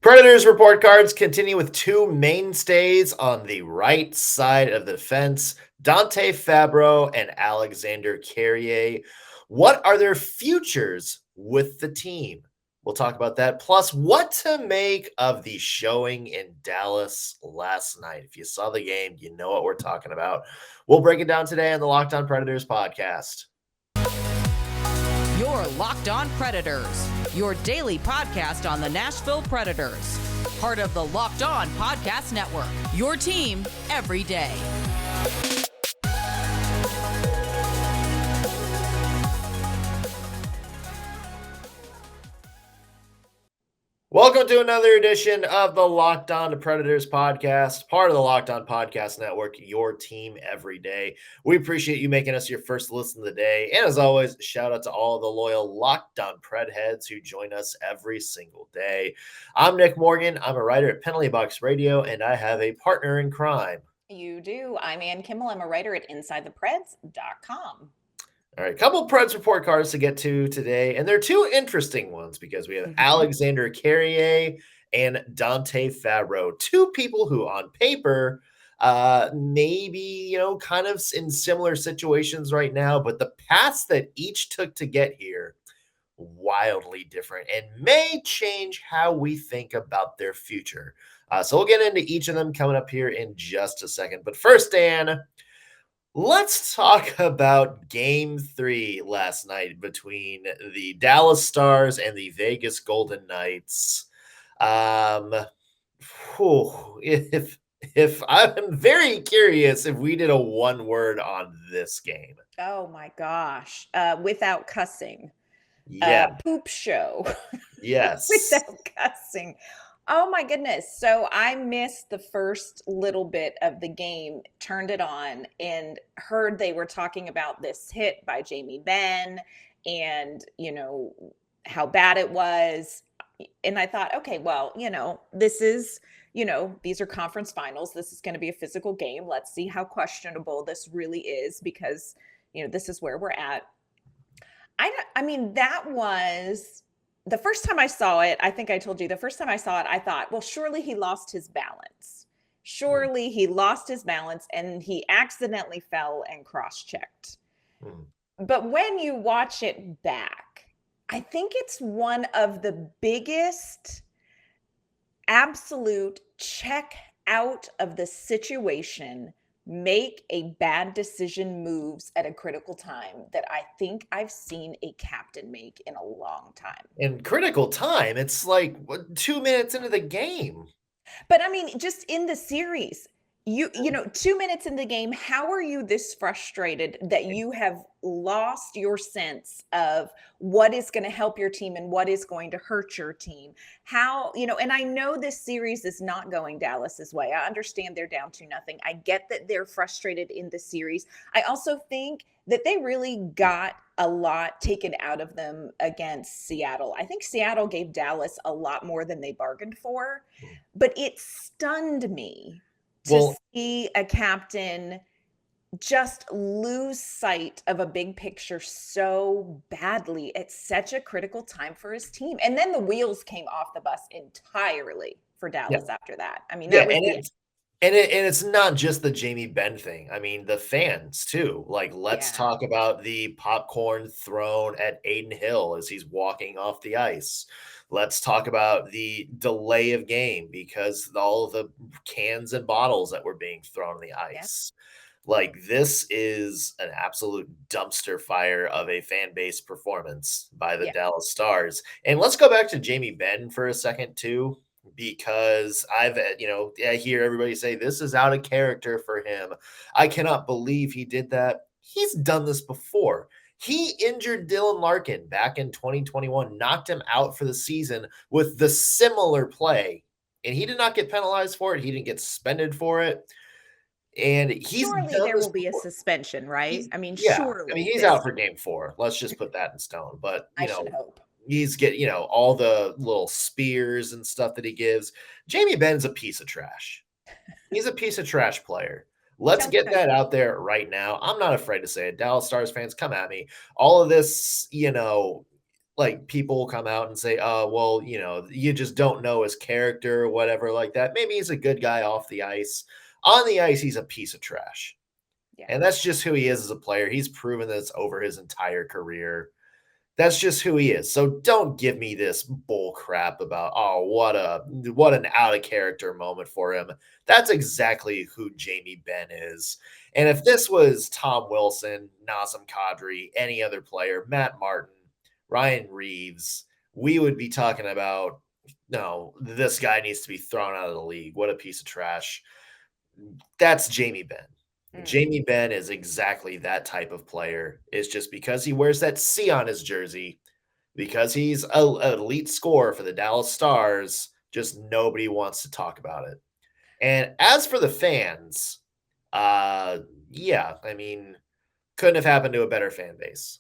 Predators report cards continue with two mainstays on the right side of the fence, Dante Fabbro and Alexandre Carrier. What are their futures with the team? We'll talk about that. Plus, what to make of the showing in Dallas last night. If you saw the game, you know what we're talking about. We'll break it down today on the Locked On Predators podcast. Your Locked On Predators, your daily podcast on the Nashville Predators. Part of the Locked On Podcast Network, your team every day. Welcome to another edition of the Locked On Predators podcast, part of the Locked On Podcast Network, your team every day. We appreciate you making us your first listen of the day. And as always, shout out to all the loyal Locked On Pred heads who join us every single day. I'm Nick Morgan. I'm a writer at Penalty Box Radio, and I have a partner in crime. You do. I'm Ann Kimmel. I'm a writer at InsideThePreds.com. All right, a couple of Preds report cards to get to today, and they're two interesting ones because we have Alexandre Carrier and Dante Fabbro, two people who on paper maybe, kind of in similar situations right now, but the paths that each took to get here, wildly different and may change how we think about their future. So we'll get into each of them coming up here in just a second. But first, Dan, let's talk about Game 3 last night between the Dallas Stars and the Vegas Golden Knights. If I'm very curious if we did a one word on this game. Oh my gosh! Without cussing, poop show. Yes, without cussing. Oh my goodness. So I missed the first little bit of the game, turned it on and heard they were talking about this hit by Jamie Benn and, how bad it was. And I thought, okay, well, this is, these are conference finals. This is going to be a physical game. Let's see how questionable this really is because, this is where we're at. I mean, that was... The first time I saw it, I think I told you, the first time I saw it, I thought, well, surely he lost his balance. Surely he lost his balance and he accidentally fell and cross-checked. But when you watch it back, I think it's one of the biggest absolute check out of the situation, make a bad decision moves at a critical time that I think I've seen a captain make in a long time. In critical time, it's like 2 minutes into the game. But I mean, just in the series, you 2 minutes in the game, how are you this frustrated that you have lost your sense of what is going to help your team and what is going to hurt your team? How, and I know this series is not going Dallas's way. I understand they're down 2-0. I get that they're frustrated in the series. I also think that they really got a lot taken out of them against Seattle. I think Seattle gave Dallas a lot more than they bargained for, but it stunned me to see a captain just lose sight of a big picture so badly at such a critical time for his team. And then the wheels came off the bus entirely for Dallas after that. I mean, that was and it's not just the Jamie Benn thing. I mean, the fans too. Like, let's talk about the popcorn thrown at Aiden Hill as he's walking off the ice. Let's talk about the delay of game because all of the cans and bottles that were being thrown on the ice. Like, this is an absolute dumpster fire of a fan base performance by the Dallas Stars. And let's go back to Jamie Benn for a second too, because I hear everybody say this is out of character for him. I cannot believe he did that. He's done this before. He injured Dylan Larkin back in 2021, knocked him out for the season with the similar play, and he did not get penalized for it. He didn't get suspended for it. And surely there will be a suspension, right? Surely. I mean, he's out for Game 4. Let's just put that in stone. But I should hope. He's getting, all the little spears and stuff that he gives. Jamie Benn's a piece of trash. He's a piece of trash player. Let's get that out there right now. I'm not afraid to say it. Dallas Stars fans, come at me. All of this, like people will come out and say, "Oh, well, you just don't know his character or whatever like that." Maybe he's a good guy off the ice. On the ice, he's a piece of trash. Yeah. And that's just who he is as a player. He's proven this over his entire career. That's just who he is. So don't give me this bull crap about, oh, what an out of character moment for him. That's exactly who Jamie Benn is. And if this was Tom Wilson, Nazem Kadri, any other player, Matt Martin, Ryan Reeves, we would be talking about, no, this guy needs to be thrown out of the league. What a piece of trash. That's Jamie Benn. Jamie Benn is exactly that type of player. It's just because he wears that C on his jersey, because he's an elite scorer for the Dallas Stars, just nobody wants to talk about it. And as for the fans, yeah, I mean, couldn't have happened to a better fan base.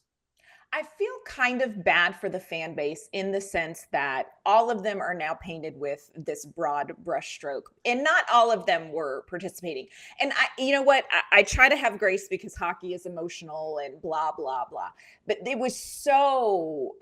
I feel kind of bad for the fan base in the sense that all of them are now painted with this broad brushstroke, and not all of them were participating. And you know what? I try to have grace because hockey is emotional and blah, blah, blah. But it was so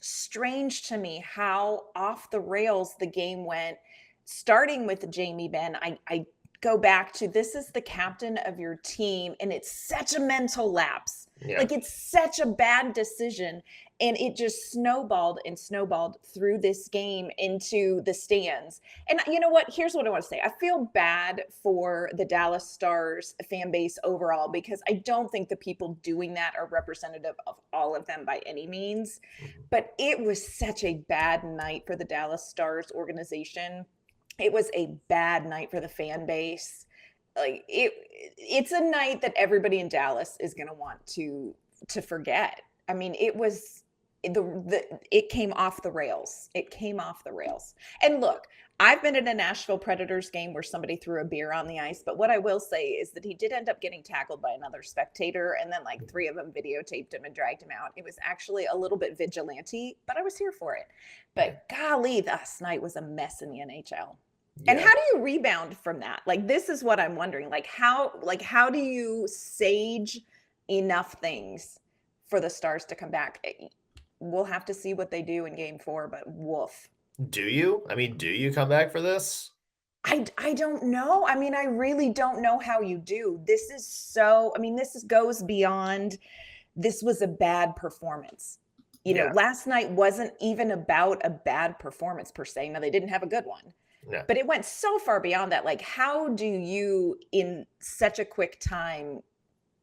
strange to me how off the rails the game went, starting with Jamie Benn. I go back to, this is the captain of your team, and it's such a mental lapse. Yeah. Like, it's such a bad decision, and it just snowballed and snowballed through this game into the stands. And you know what? Here's what I want to say. I feel bad for the Dallas Stars fan base overall, because I don't think the people doing that are representative of all of them by any means. But it was such a bad night for the Dallas Stars organization. It was a bad night for the fan base. Like, it's a night that everybody in Dallas is going to want to forget. I mean, it was it came off the rails. It came off the rails. And look, I've been at a Nashville Predators game where somebody threw a beer on the ice, but what I will say is that he did end up getting tackled by another spectator, and then like 3 of them videotaped him and dragged him out. It was actually a little bit vigilante, but I was here for it. But golly, last night was a mess in the NHL. Yeah. And how do you rebound from that? Like, this is what I'm wondering. Like, how do you sage enough things for the Stars to come back? We'll have to see what they do in game 4, but woof. Do you? I mean, do you come back for this? I don't know. I mean, I really don't know how you do. This is so, I mean, goes beyond, this was a bad performance. You know, last night wasn't even about a bad performance per se. Now, they didn't have a good one. Yeah. But it went so far beyond that. Like, how do you, in such a quick time,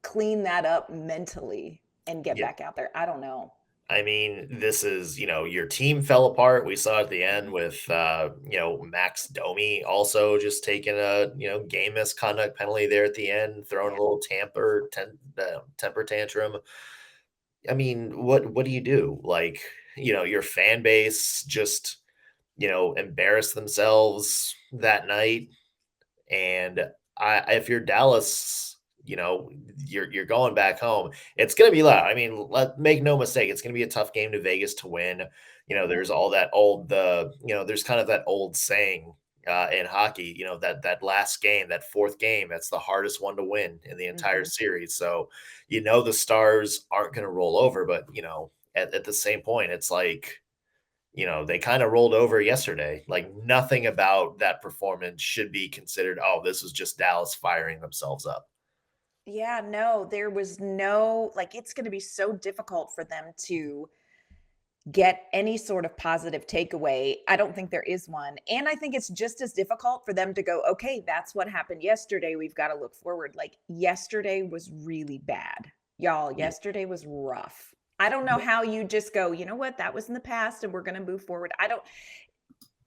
clean that up mentally and get back out there? I don't know. I mean, this is, your team fell apart. We saw at the end with, Max Domi also just taking a, game misconduct penalty there at the end, throwing a little temper tantrum. I mean, what do you do? Like, your fan base just, embarrass themselves that night. And if you're Dallas, you're going back home. It's going to be loud. I mean, make no mistake. It's going to be a tough game to Vegas to win. There's all that there's kind of that old saying in hockey, that last game, that 4th game, that's the hardest one to win in the entire series. So, the Stars aren't going to roll over, but, at the same point, it's like, they kind of rolled over yesterday. Like, nothing about that performance should be considered, oh, this was just Dallas firing themselves up. Yeah, no, there was no, like, it's going to be so difficult for them to get any sort of positive takeaway. I don't think there is one. And I think it's just as difficult for them to go, okay, that's what happened yesterday. We've got to look forward. Like, yesterday was really bad. Y'all, yesterday was rough. I don't know how you just go, you know what, that was in the past and we're going to move forward.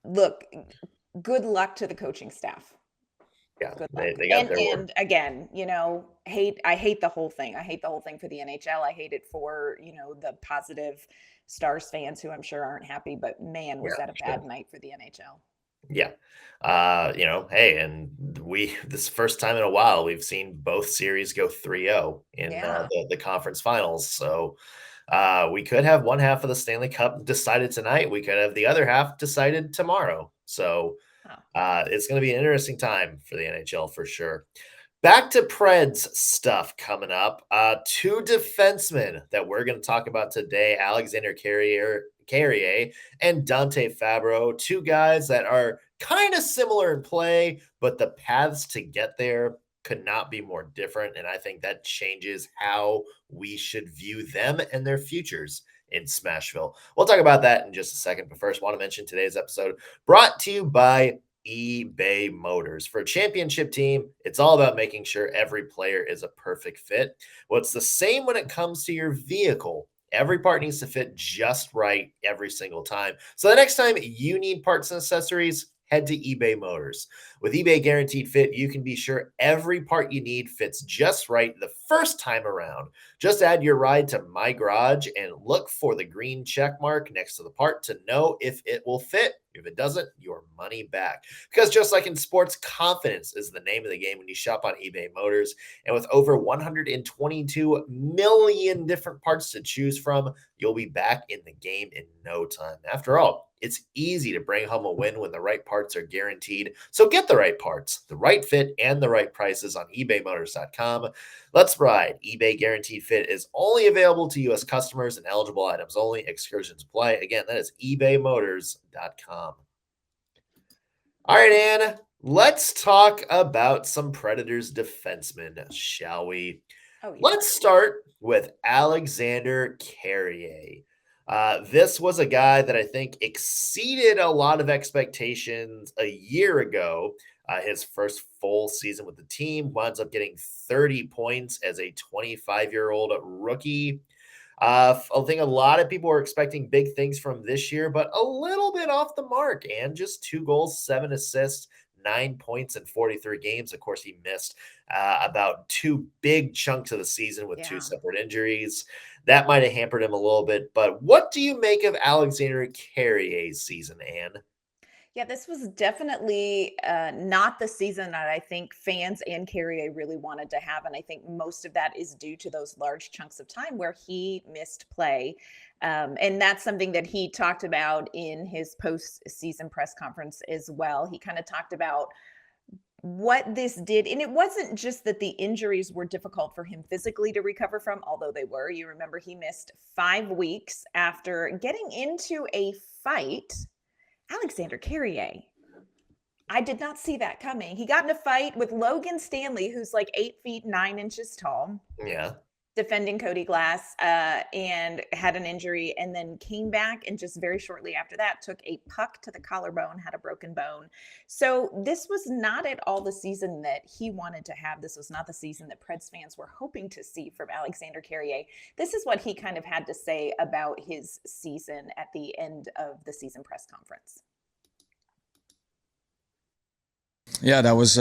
Look, good luck to the coaching staff. Yeah, good luck. They got their work. And again, I hate the whole thing. I hate the whole thing for the NHL. I hate it for, the positive Stars fans who I'm sure aren't happy, but man, was that a bad night for the NHL. Yeah. Hey, and this first time in a while, we've seen both series go 3-0 in the conference finals. So we could have one half of the Stanley Cup decided tonight. We could have the other half decided tomorrow. So it's going to be an interesting time for the NHL for sure. Back to Preds stuff coming up. Two defensemen that we're going to talk about today, Alexandre Carrier and Dante Fabbro, two guys that are kind of similar in play, but the paths to get there could not be more different. And I think that changes how we should view them and their futures in Smashville. We'll talk about that in just a second. But first, want to mention today's episode brought to you by eBay Motors. For a championship team, it's all about making sure every player is a perfect fit. Well, it's the same when it comes to your vehicle. Every part needs to fit just right every single time. So the next time you need parts and accessories, head to eBay Motors. With eBay Guaranteed Fit, you can be sure every part you need fits just right the first time around. Just add your ride to My Garage and look for the green check mark next to the part to know if it will fit. If it doesn't, your money back. Because just like in sports, confidence is the name of the game when you shop on eBay Motors. And with over 122 million different parts to choose from, you'll be back in the game in no time. After all, it's easy to bring home a win when the right parts are guaranteed. So get the right parts, the right fit, and the right prices on ebaymotors.com. Let's ride. eBay Guaranteed Fit is only available to U.S. customers and eligible items only. Excursions apply. Again, that is ebaymotors.com. All right, Ann, let's talk about some Predators defensemen, shall we? Oh, yeah. Let's start with Alexandre Carrier. This was a guy that I think exceeded a lot of expectations a year ago. His first full season with the team winds up getting 30 points as a 25-year-old rookie. I think a lot of people were expecting big things from this year, but a little bit off the mark. And just 2 goals, 7 assists, 9 points in 43 games. Of course, he missed about 2 big chunks of the season with 2 separate injuries. That might have hampered him a little bit. But what do you make of Alexandre Carrier's season, Anne? Yeah, this was definitely not the season that I think fans and Carrier really wanted to have. And I think most of that is due to those large chunks of time where he missed play. And that's something that he talked about in his post-season press conference as well. He kind of talked about what this did. And it wasn't just that the injuries were difficult for him physically to recover from, although they were. You remember he missed 5 weeks after getting into a fight. Alexandre Carrier. I did not see that coming. He got in a fight with Logan Stanley, who's like 8 feet 9 inches tall. Yeah. Defending Cody Glass, and had an injury, and then came back and just very shortly after that took a puck to the collarbone, had a broken bone. So this was not at all the season that he wanted to have. This was not the season that Preds fans were hoping to see from Alexandre Carrier. This is what he kind of had to say about his season at the end of the season press conference. Yeah, that was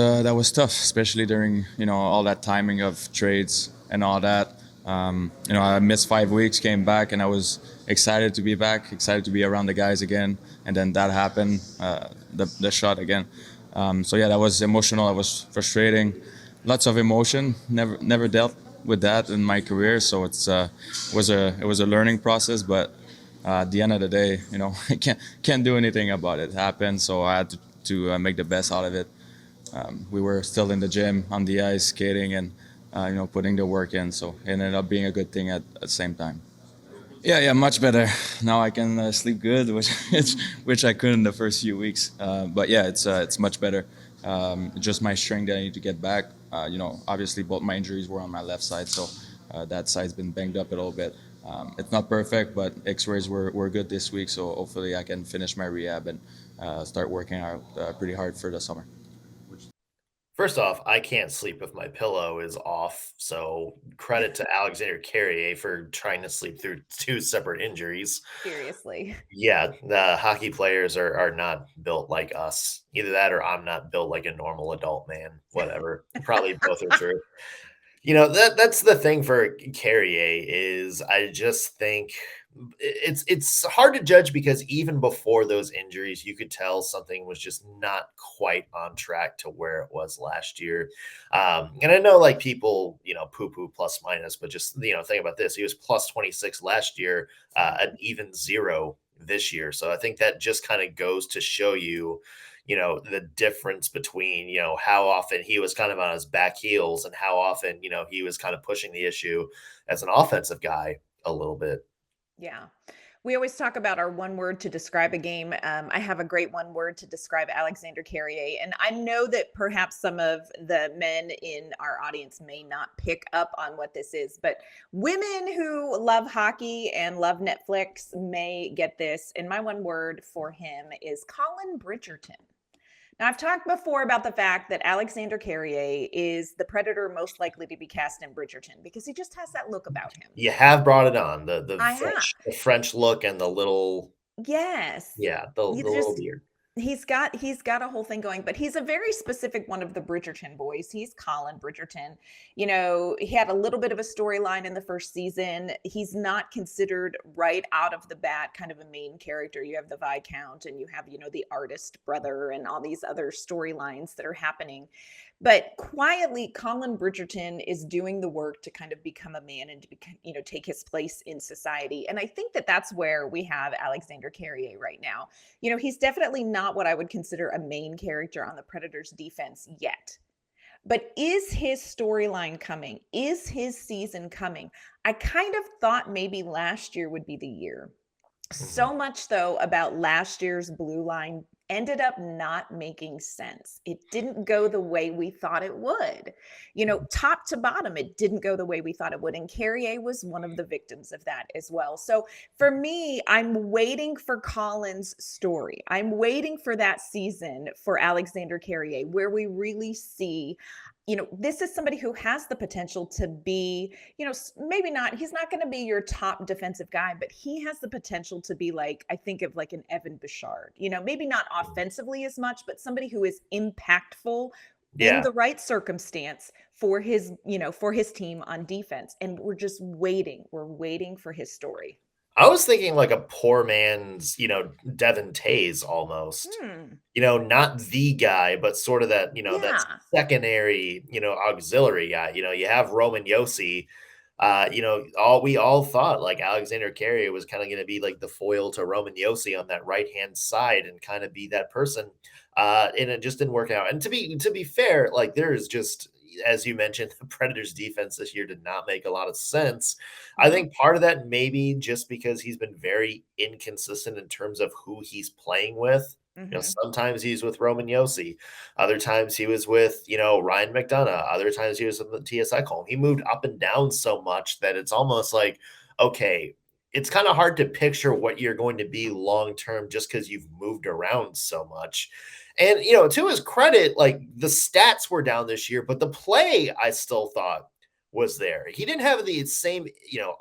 tough, especially during all that timing of trades and all that. I missed 5 weeks, came back, and I was excited to be back, excited to be around the guys again. And then that happened, the shot again. So yeah, that was emotional. That was frustrating. Lots of emotion. Never dealt with that in my career. So it was a learning process. But at the end of the day, I can't do anything about it. It happened. So I had to make the best out of it. We were still in the gym, on the ice, skating, and putting the work in. So it ended up being a good thing at the same time. Yeah, much better. Now I can sleep good, which I couldn't the first few weeks. But yeah, it's much better. Just my strength that I need to get back. Obviously both my injuries were on my left side, so that side's been banged up a little bit. It's not perfect, but X-rays were good this week, so hopefully I can finish my rehab and start working out pretty hard for the summer. First off, I can't sleep if my pillow is off. So credit to Alexandre Carrier for trying to sleep through 2 separate injuries. Seriously. Yeah, the hockey players are not built like us. Either that or I'm not built like a normal adult man. Whatever. Probably both are true. That's the thing for Carrier is I just think it's hard to judge because even before those injuries, you could tell something was just not quite on track to where it was last year. And I know like people, poo-poo plus minus, but just, think about this. He was plus 26 last year, an even 0 this year. So I think that just kind of goes to show you, the difference between, how often he was kind of on his back heels and how often, he was kind of pushing the issue as an offensive guy a little bit. Yeah. We always talk about our one word to describe a game. I have a great one word to describe Alexandre Carrier. And I know that perhaps some of the men in our audience may not pick up on what this is, but women who love hockey and love Netflix may get this. And my one word for him is Colin Bridgerton. Now, I've talked before about the fact that Alexandre Carrier is the Predator most likely to be cast in Bridgerton because he just has that look about him. You have brought it on, the I have. French look and the little Yes. the little beard. He's got a whole thing going, but he's a very specific one of the Bridgerton boys. He's Colin Bridgerton. He had a little bit of a storyline in the first season. He's not considered right out of the bat kind of a main character. You have the Viscount and you have, the artist brother and all these other storylines that are happening. But quietly, Colin Bridgerton is doing the work to kind of become a man and to take his place in society. And I think that that's where we have Alexandre Carrier right now. He's definitely not what I would consider a main character on the Predators defense yet. But is his storyline coming? Is his season coming? I kind of thought maybe last year would be the year. So much, though, about last year's blue line ended up not making sense. It didn't go the way we thought it would. Top to bottom, it didn't go the way we thought it would. And Carrier was one of the victims of that as well. So for me, I'm waiting for Colin's story. I'm waiting for that season for Alexandre Carrier, where we really see, this is somebody who has the potential to be, maybe not, he's not going to be your top defensive guy, but he has the potential to be I think of an Evan Bouchard, maybe not offensively as much, but somebody who is impactful in the right circumstance for his team on defense. And we're just waiting. We're waiting for his story. I was thinking a poor man's, Devin Tays almost, not the guy, but sort of that, that secondary, auxiliary guy. You have Roman Josi, we all thought Alexandre Carrier was kind of going to be the foil to Roman Josi on that right-hand side and kind of be that person. And it just didn't work out. And to be fair, there's just, as you mentioned, the Predators defense this year did not make a lot of sense. I think part of that maybe just because he's been very inconsistent in terms of who he's playing with. Sometimes he's with Roman Josi. Other times he was with, Ryan McDonough. Other times he was with Mattias Ekholm. He moved up and down so much that it's almost okay, it's kind of hard to picture what you're going to be long-term just because you've moved around so much. And, to his credit, the stats were down this year, but the play I still thought was there. He didn't have the same,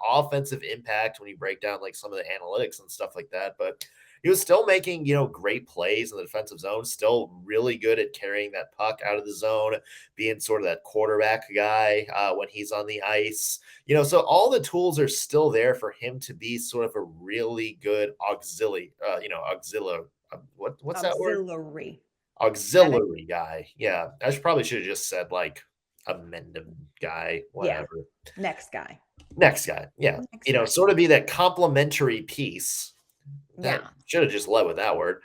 offensive impact when you break down some of the analytics and stuff like that, but he was still making, great plays in the defensive zone, still really good at carrying that puck out of the zone, being sort of that quarterback guy when he's on the ice. So all the tools are still there for him to be sort of a really good auxiliary, what's that word? Auxiliary guy. Yeah. I probably should have just said a Mendham guy, whatever. Yeah. Next guy. Yeah. Sort of be that complementary piece. Should have just led with that word.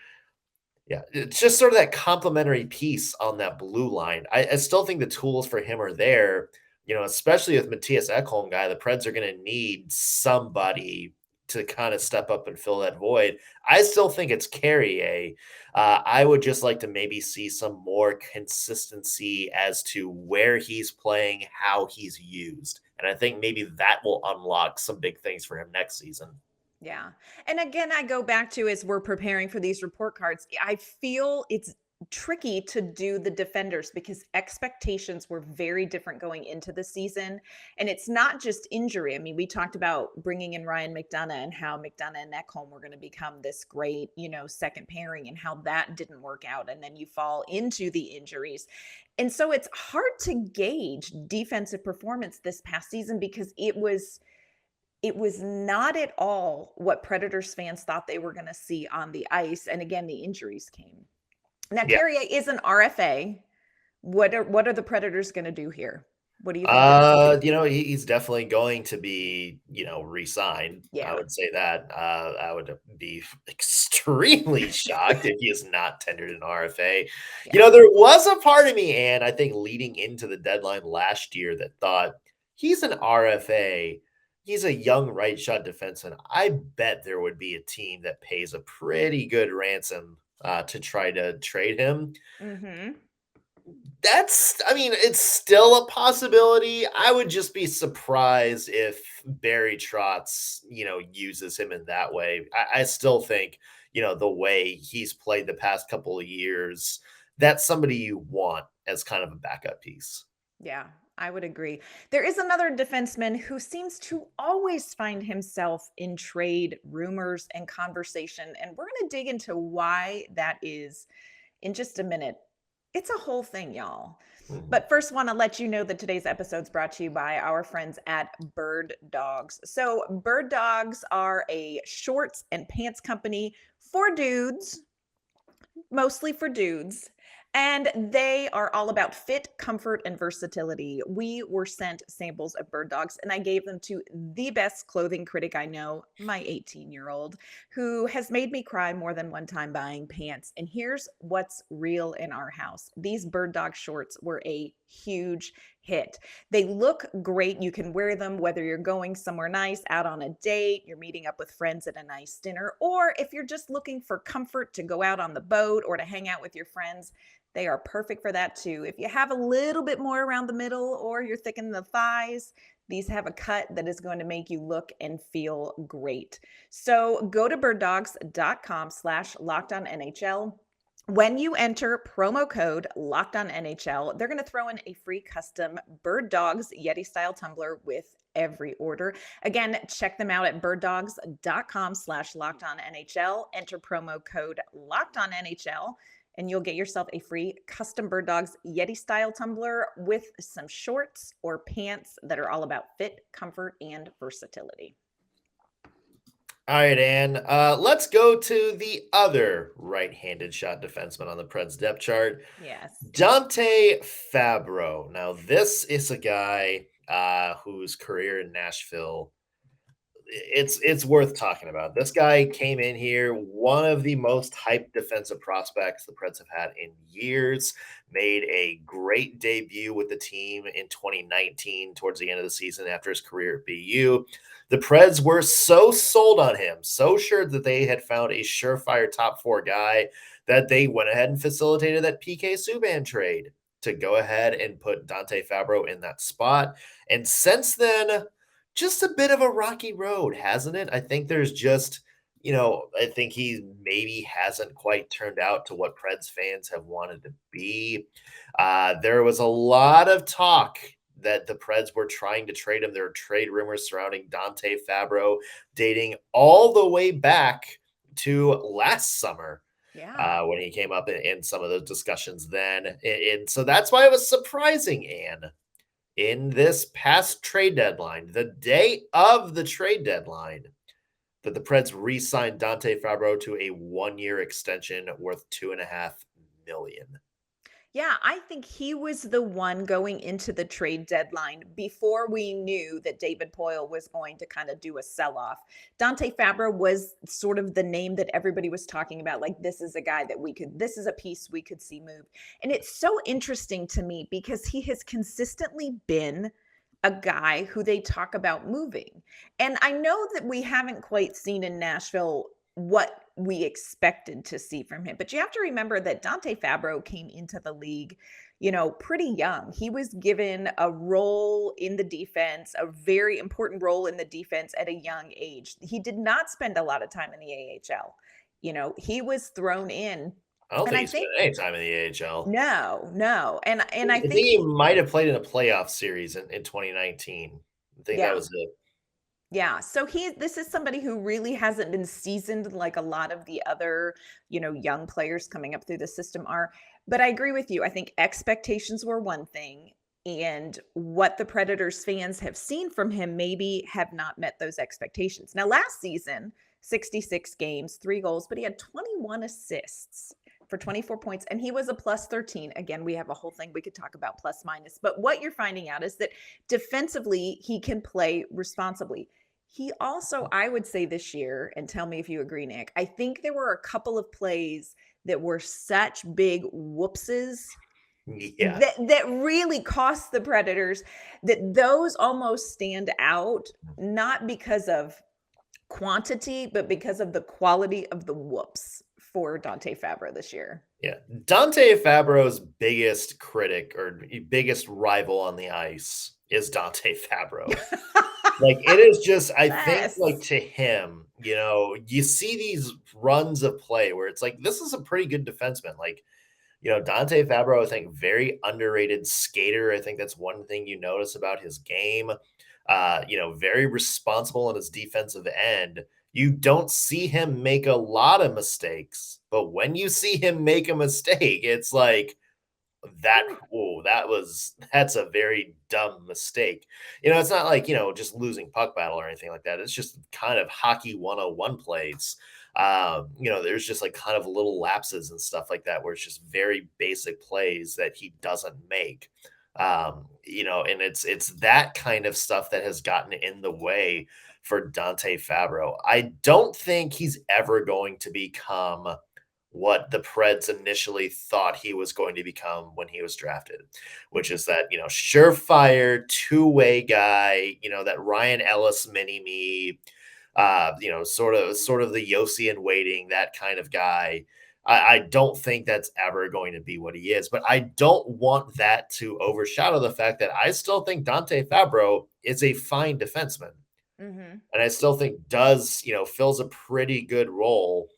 Yeah. It's just sort of that complementary piece on that blue line. I still think the tools for him are there, especially with Mattias Ekholm guy. The Preds are going to need somebody to kind of step up and fill that void. I still think it's Carrier. I would just like to maybe see some more consistency as to where he's playing, how he's used. And I think maybe that will unlock some big things for him next season. Yeah. And again, I go back to as we're preparing for these report cards, I feel it's tricky to do the defenders because expectations were very different going into the season. And it's not just injury. I mean, we talked about bringing in Ryan McDonough and how McDonough and Ekholm were going to become this great, second pairing and how that didn't work out. And then you fall into the injuries. And so it's hard to gauge defensive performance this past season because it was not at all what Predators fans thought they were going to see on the ice. And again, the injuries came. Now, Carrier is an RFA. What are the Predators going to do here? What do you think of him? He's definitely going to be, re-signed. I Yeah. would say that. I would be extremely shocked if he is not tendered an RFA. Yeah. There was a part of me, and I think leading into the deadline last year that thought he's an RFA. He's a young right shot defenseman. I bet there would be a team that pays a pretty good ransom to try to trade him. Mm-hmm. It's still a possibility. I would just be surprised if Barry Trotz, uses him in that way. I still think, the way he's played the past couple of years, that's somebody you want as kind of a backup piece. Yeah, I would agree. There is another defenseman who seems to always find himself in trade rumors and conversation, and we're going to dig into why that is in just a minute. It's a whole thing, y'all. Mhm. But first, want to let you know that today's episode is brought to you by our friends at Birddogs. So, Birddogs are a shorts and pants company for dudes, mostly for dudes. And they are all about fit, comfort, and versatility. We were sent samples of Birddogs, and I gave them to the best clothing critic I know, my 18-year-old, who has made me cry more than one time buying pants. And here's what's real in our house. These Birddog shorts were a huge hit. They look great. You can wear them whether you're going somewhere nice, out on a date, you're meeting up with friends at a nice dinner, or if you're just looking for comfort to go out on the boat or to hang out with your friends. They are perfect for that too. If you have a little bit more around the middle or you're thick in the thighs, these have a cut that is going to make you look and feel great. So go to birddogs.com/LockedOnNHL. When you enter promo code LockedOnNHL, they're going to throw in a free custom Birddogs Yeti style tumbler with every order. Again, check them out at birddogs.com/LockedOnNHL. Enter promo code LockedOnNHL. And you'll get yourself a free custom Birddogs Yeti style tumbler with some shorts or pants that are all about fit, comfort, and versatility. All right, Ann. Let's go to the other right-handed shot defenseman on the Preds depth chart, Yes. Dante Fabbro. Now, this is a guy whose career in Nashville, it's worth talking about. This guy came in here, one of the most hyped defensive prospects the Preds have had in years, made a great debut with the team in 2019 towards the end of the season after his career at BU. The Preds were so sold on him, so sure that they had found a surefire top four guy that they went ahead and facilitated that PK Subban trade to go ahead and put Dante Fabbro in that spot. And since then, just a bit of a rocky road, hasn't it? I think there's just, I think he maybe hasn't quite turned out to what Preds fans have wanted to be. There was a lot of talk that the Preds were trying to trade him. There were trade rumors surrounding Dante Fabbro dating all the way back to last summer. Yeah. When he came up in some of those discussions then. And so that's why it was surprising, Anne, in this past trade deadline, the day of the trade deadline, that the Preds re-signed Dante Fabbro to a 1-year extension worth $2.5 million. Yeah, I think he was the one going into the trade deadline before we knew that David Poile was going to kind of do a sell-off. Dante Fabbro was sort of the name that everybody was talking about. Like, this is a guy that this is a piece we could see move. And it's so interesting to me because he has consistently been a guy who they talk about moving. And I know that we haven't quite seen in Nashville what we expected to see from him. But you have to remember that Dante Fabbro came into the league, pretty young. He was given a role in the defense, a very important role in the defense at a young age. He did not spend a lot of time in the AHL. He was thrown in. I don't think he spent any time in the AHL. No. And I think he might have played in a playoff series in 2019. I think that was it. Yeah. So this is somebody who really hasn't been seasoned like a lot of the other, young players coming up through the system are. But I agree with you. I think expectations were one thing, and what the Predators fans have seen from him maybe have not met those expectations. Now, last season, 66 games, 3 goals, but he had 21 assists. for 24 points, and he was a plus 13. Again, we have a whole thing we could talk about plus minus, but what you're finding out is that defensively, he can play responsibly. He also, I would say this year, and tell me if you agree, Nick, I think there were a couple of plays that were such big whoopses Yeah. that really cost the Predators, that those almost stand out, not because of quantity, but because of the quality of the whoops for Dante Fabbro this year. Yeah. Dante Fabbro's biggest critic or biggest rival on the ice is Dante Fabbro. Like, it is just, I think, Yes. like, to him, you see these runs of play where it's like, this is a pretty good defenseman. Like, Dante Fabbro, I think, very underrated skater. I think that's one thing you notice about his game. Very responsible in his defensive end. You don't see him make a lot of mistakes, but when you see him make a mistake, it's like, that's a very dumb mistake. It's not like, just losing puck battle or anything like that. It's just kind of hockey 101 plays. There's just like kind of little lapses and stuff like that where it's just very basic plays that he doesn't make. And it's that kind of stuff that has gotten in the way for Dante Fabbro. I don't think he's ever going to become what the Preds initially thought he was going to become when he was drafted, which is that, surefire two-way guy, that Ryan Ellis mini-me, sort of the Yossi in waiting, that kind of guy. I don't think that's ever going to be what he is, but I don't want that to overshadow the fact that I still think Dante Fabbro is a fine defenseman. Mm-hmm. And I still think fills a pretty good role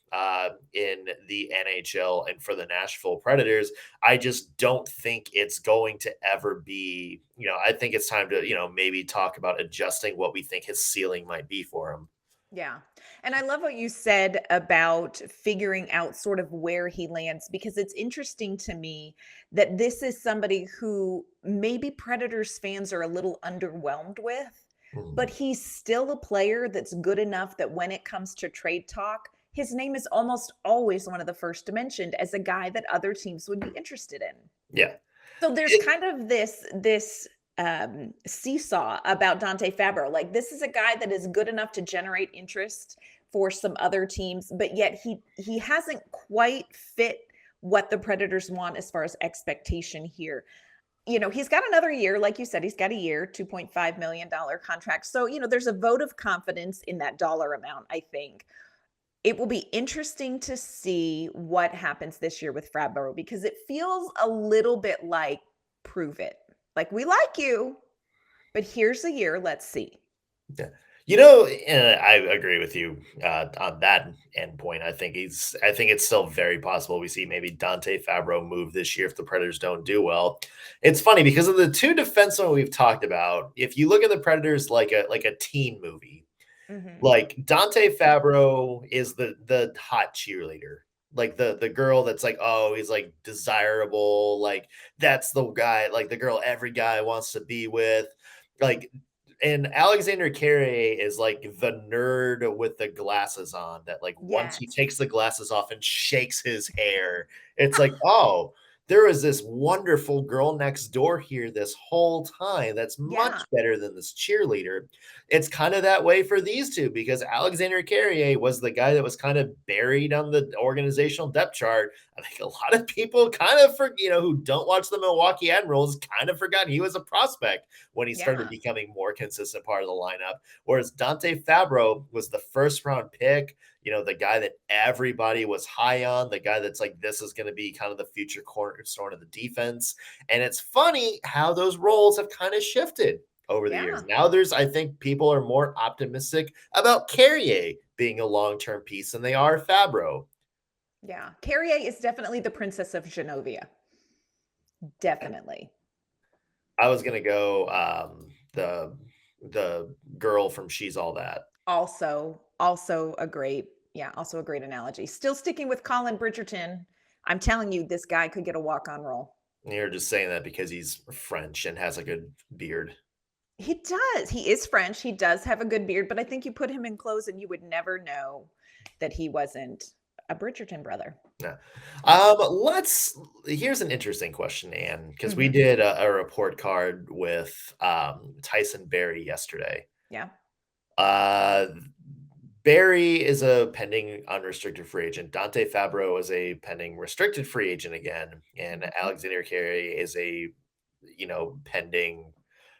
in the NHL and for the Nashville Predators. I just don't think it's going to ever be, I think it's time to, maybe talk about adjusting what we think his ceiling might be for him. Yeah. And I love what you said about figuring out sort of where he lands, because it's interesting to me that this is somebody who maybe Predators fans are a little underwhelmed with, but he's still a player that's good enough that when it comes to trade talk, his name is almost always one of the first mentioned as a guy that other teams would be interested in. Yeah. So there's kind of this seesaw about Dante Fabbro. Like, this is a guy that is good enough to generate interest for some other teams, but yet he hasn't quite fit what the Predators want as far as expectation here. He's got another year, like you said, he's got a year, $2.5 million contract. So, there's a vote of confidence in that dollar amount, I think. It will be interesting to see what happens this year with Fabbro, because it feels a little bit like prove it. Like, we like you, but here's a year. Let's see. Yeah. And I agree with you on that endpoint. I think it's still very possible we see maybe Dante Fabbro move this year if the Predators don't do well. It's funny because of the two defensemen we've talked about. If you look at the Predators like a teen movie, like Dante Fabbro is the hot cheerleader. Like the girl that's like, oh, he's like desirable. Like, that's the guy, like the girl every guy wants to be with. Like, and Alexandre Carrier is like the nerd with the glasses on that, like, once he takes the glasses off and shakes his hair, it's like, oh, there is this wonderful girl next door here this whole time that's much better than this cheerleader. It's kind of that way for these two, because Alexandre Carrier was the guy that was kind of buried on the organizational depth chart. I think a lot of people kind of, who don't watch the Milwaukee Admirals, kind of forgot he was a prospect when he started becoming more consistent part of the lineup. Whereas Dante Fabbro was the first round pick, the guy that everybody was high on, the guy that's like, this is going to be kind of the future cornerstone of the defense. And it's funny how those roles have kind of shifted over the years. Now I think people are more optimistic about Carrier being a long-term piece than they are Fabbro. Yeah. Carrier is definitely the Princess of Genovia. Definitely. I was going to go the girl from She's All That. Also a great analogy. Still sticking with Colin Bridgerton. I'm telling you, this guy could get a walk-on role. You're just saying that because he's French and has a good beard. He does. He is French. He does have a good beard, but I think you put him in clothes and you would never know that he wasn't a Bridgerton brother. Yeah. Here's an interesting question, Anne, because we Mhm. did a report card with Tyson Berry yesterday. Yeah. Uh, Barry is a pending unrestricted free agent. Dante Fabbro is a pending restricted free agent again, and Mhm. Alexander Carrier is a pending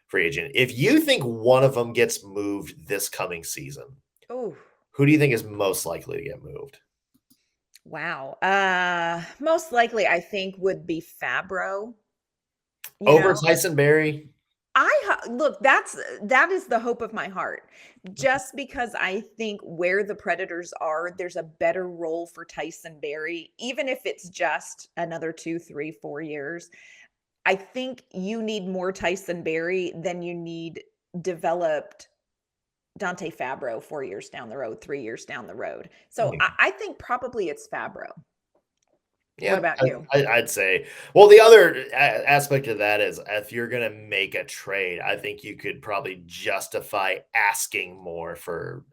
free agent. If you think one of them gets moved this coming season, Oh, who do you think is most likely to get moved? wow. Most likely, I think would be Fabbro. You Over know, Tyson Berry? look, that is the hope of my heart. Just because I think where the Predators are, there's a better role for Tyson Berry, even if it's just another 2, 3, 4 years. I think you need more Tyson Berry than you need developed Dante Fabbro 4 years down the road, 3 years down the road. So I think probably it's Fabbro. What Yeah, about you? I'd say. Well, the other aspect of that is if you're going to make a trade, I think you could probably justify asking more for,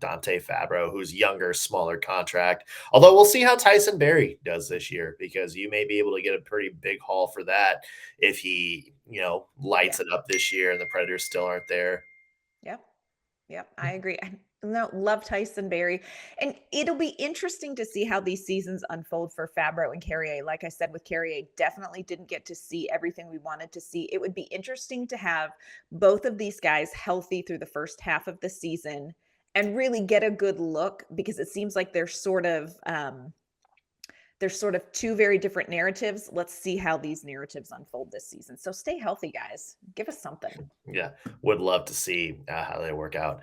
Dante Fabbro, who's younger, smaller contract. Although we'll see how Tyson Berry does this year, because you may be able to get a pretty big haul for that if he, lights Yeah. it up this year and the Predators still aren't there. Yep. Yep, I agree. I no, love Tyson Berry. And it'll be interesting to see how these seasons unfold for Fabbro and Carrier. Like I said, with Carrier, definitely didn't get to see everything we wanted to see. It would be interesting to have both of these guys healthy through the first half of the season and really get a good look, because it seems like there's sort of two very different narratives. Let's see how these narratives unfold this season. So stay healthy, guys. Give us something. Yeah, would love to see how they work out.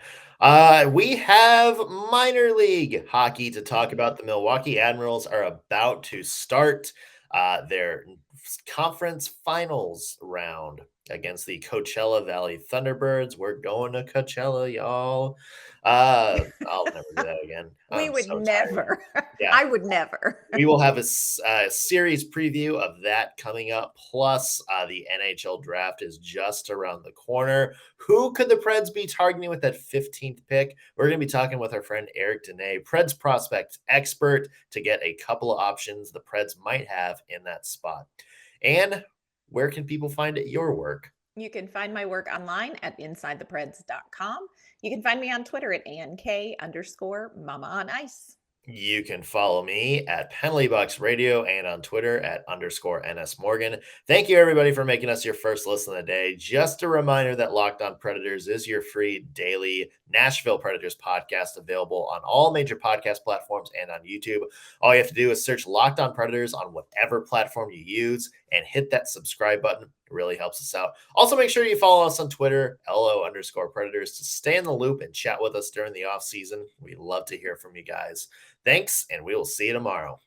We have minor league hockey to talk about. The Milwaukee Admirals are about to start their conference finals round against the Coachella Valley Thunderbirds. We're going to Coachella, y'all. I'll never do that again. We I'm would so tired. never. Yeah. I would never. We will have a series preview of that coming up. Plus, the NHL draft is just around the corner. Who could the Preds be targeting with that 15th pick? We're going to be talking with our friend Eric Dene, Preds prospect expert, to get a couple of options the Preds might have in that spot. And where can people find your work? You can find my work online at insidethepreds.com. You can find me on Twitter at ANK_Mama on Ice. You can follow me at Penalty Radio and on Twitter at _NS Morgan. Thank you, everybody, for making us your first listen of the day. Just a reminder that Locked On Predators is your free daily Nashville Predators podcast, available on all major podcast platforms and on YouTube. All you have to do is search Locked On Predators on whatever platform you use and hit that subscribe button. It really helps us out. Also, make sure you follow us on Twitter, LO_Predators, to stay in the loop and chat with us during the off season. We love to hear from you guys. Thanks, and we will see you tomorrow.